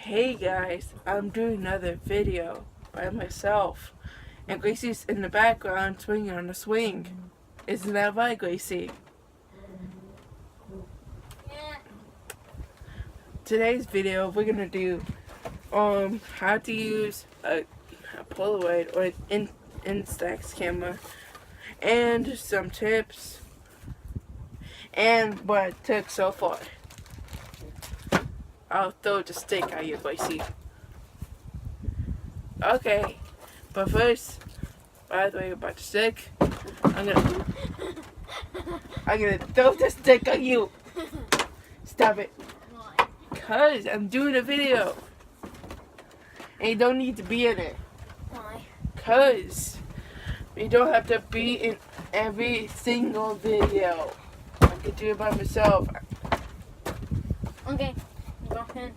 Hey guys, I'm doing another video by myself, and Gracie's in the background swinging on a swing. Isn't that right, Gracie? Yeah. Today's video we're gonna do how to use a Polaroid or an Instax camera, and some tips and what it took so far. I'll throw the stick at you, Gracie. Okay, but first, by the way about the stick, I'm gonna throw the stick at you. Stop it. Why? Cause I'm doing a video. And you don't need to be in it. Why? Cause you don't have to be in every single video. I can do it by myself. Okay, go ahead.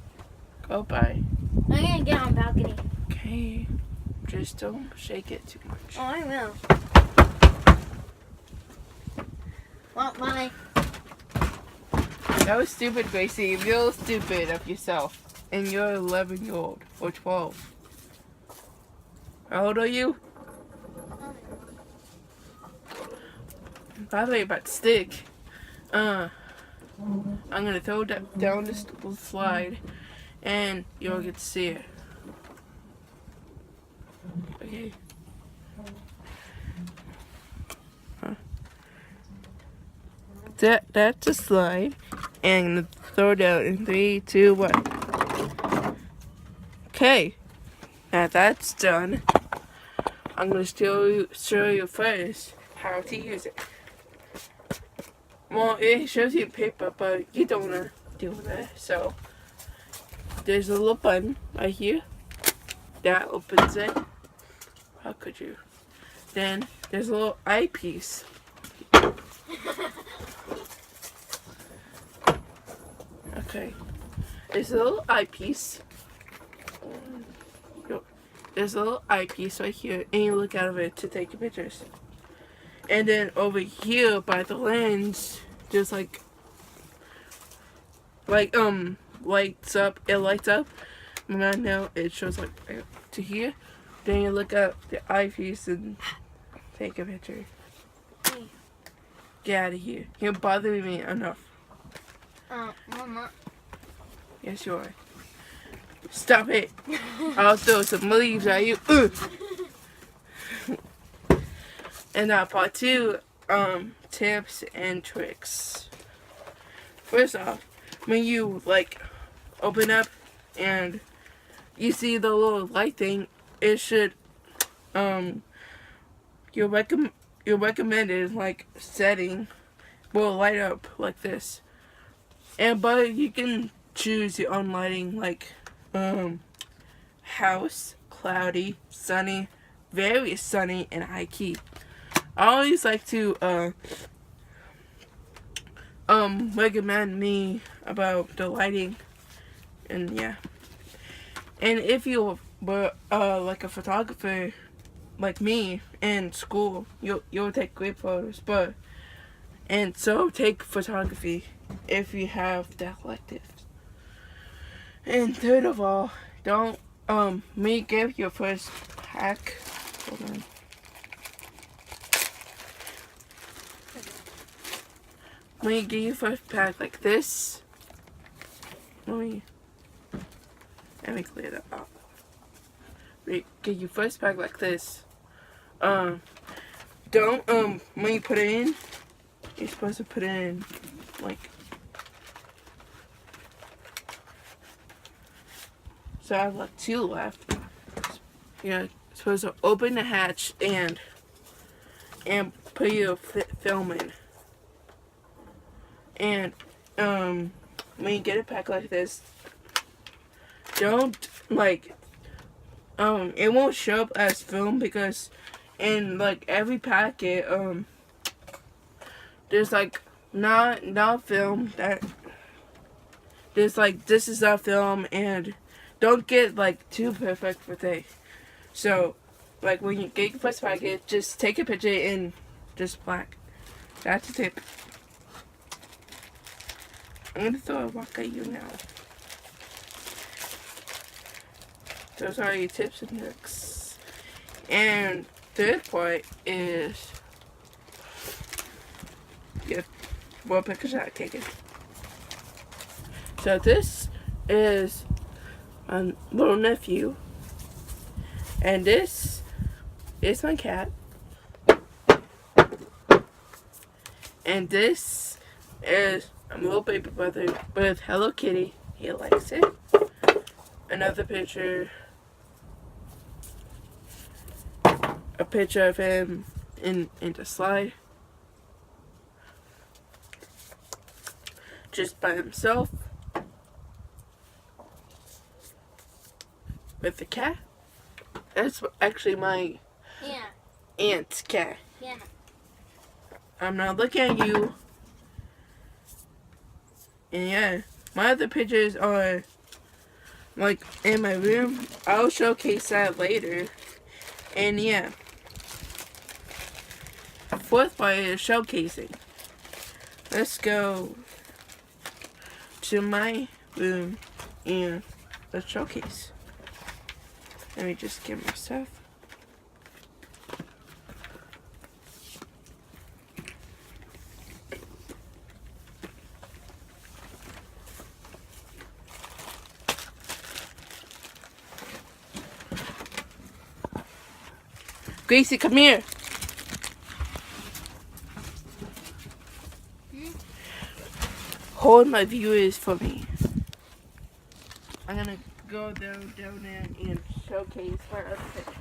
Go by. I'm gonna get on balcony. Okay. Just don't shake it too much. Oh, I will. Well, bye. That was stupid, Gracie. Real stupid of yourself. And you're 11-year-old or 12. How old are you? By the way, about the stick, I'm gonna throw that down this slide, and you'll get to see it. Okay. That's a slide, and I'm gonna throw it down in 3, 2, 1. Okay. Now that's done. I'm gonna show you first how to use it. Well, it shows you paper, but you don't want to deal with it. So there's a little button right here that opens it. How could you? Then there's a little eyepiece. Okay, there's a little eyepiece. There's a little eyepiece right here, and you look out of it to take your pictures. And then over here by the lens, there's like lights up. It lights up. And right now it shows like to here. Then you look at the eyepiece and take a picture. Get out of here. You're bothering me enough. Mama. Yes, you are. Stop it. I'll throw some leaves at you. And now part 2, tips and tricks. First off, when you open up and you see the little light thing, it should your recommended setting will light up like this. But you can choose your own lighting, house, cloudy, sunny, very sunny, and high key. I always like to recommend me about the lighting, and yeah. And if you were like a photographer like me in school, you'll take great photos. And so take photography if you have that elective. And third of all, don't give your first pack. Hold on. When you get your first pack like this, let me clear that up. When you get your first pack like this, don't when you put it in, you're supposed to put it in so I have 2 left. You're supposed to open the hatch and put your film in. And when you get a pack like this, don't it won't show up as film, because in every packet there's not film that there's this is not film, and don't get too perfect with it. So when you get your first packet, just take a picture in just black. That's a tip. I'm gonna throw a rock at you now. those are your tips and tricks. And third part is get more pictures that I taken. So this is my little nephew, and this is my cat, and this is my little baby brother with Hello Kitty. He likes it. Another picture, a picture of him in the slide, just by himself, with the cat. That's actually my aunt's cat. Yeah. I'm not looking at you. And yeah, my other pictures are like in my room. I'll showcase that later. And yeah, fourth part is showcasing. Let's go to my room and let's showcase. Let me just get my stuff. Gracie, come here. Hold my viewers for me. I'm gonna go down there and showcase my other pictures.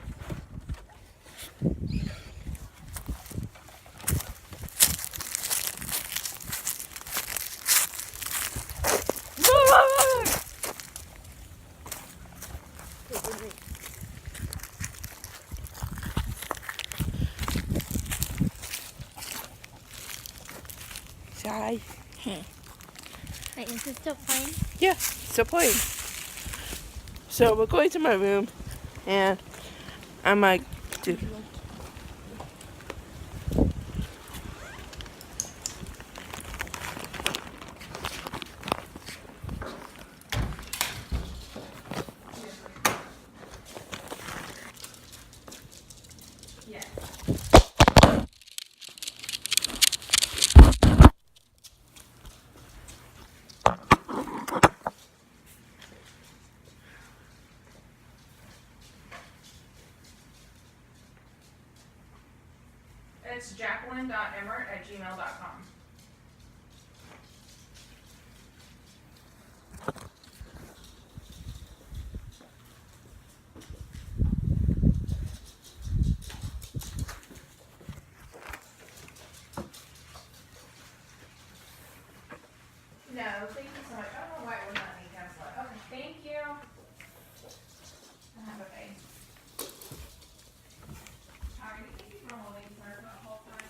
Shy. Wait, is it still playing? Yeah, still playing. So we're going to my room, and I might do. It's jacqueline.emmert@gmail.com. No, thank you so much. I don't know why it would not be canceled. Okay, thank you. Have a face. Alright, you can keep on holding for the whole time.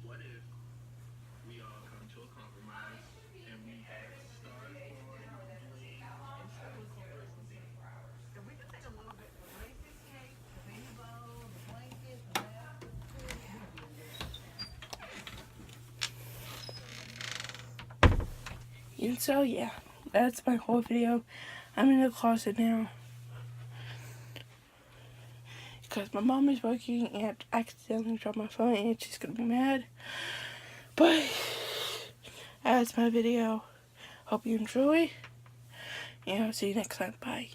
What if we all come to a compromise and we have stars on instead of covers? If we could take a little bit of racist cake, the baby bowl, the blankets, the bath, And so yeah, that's my whole video. I'm in the closet now because my mom is working and I accidentally dropped my phone and she's gonna be mad. But that's my video. Hope you enjoy, and I'll see you next time. Bye.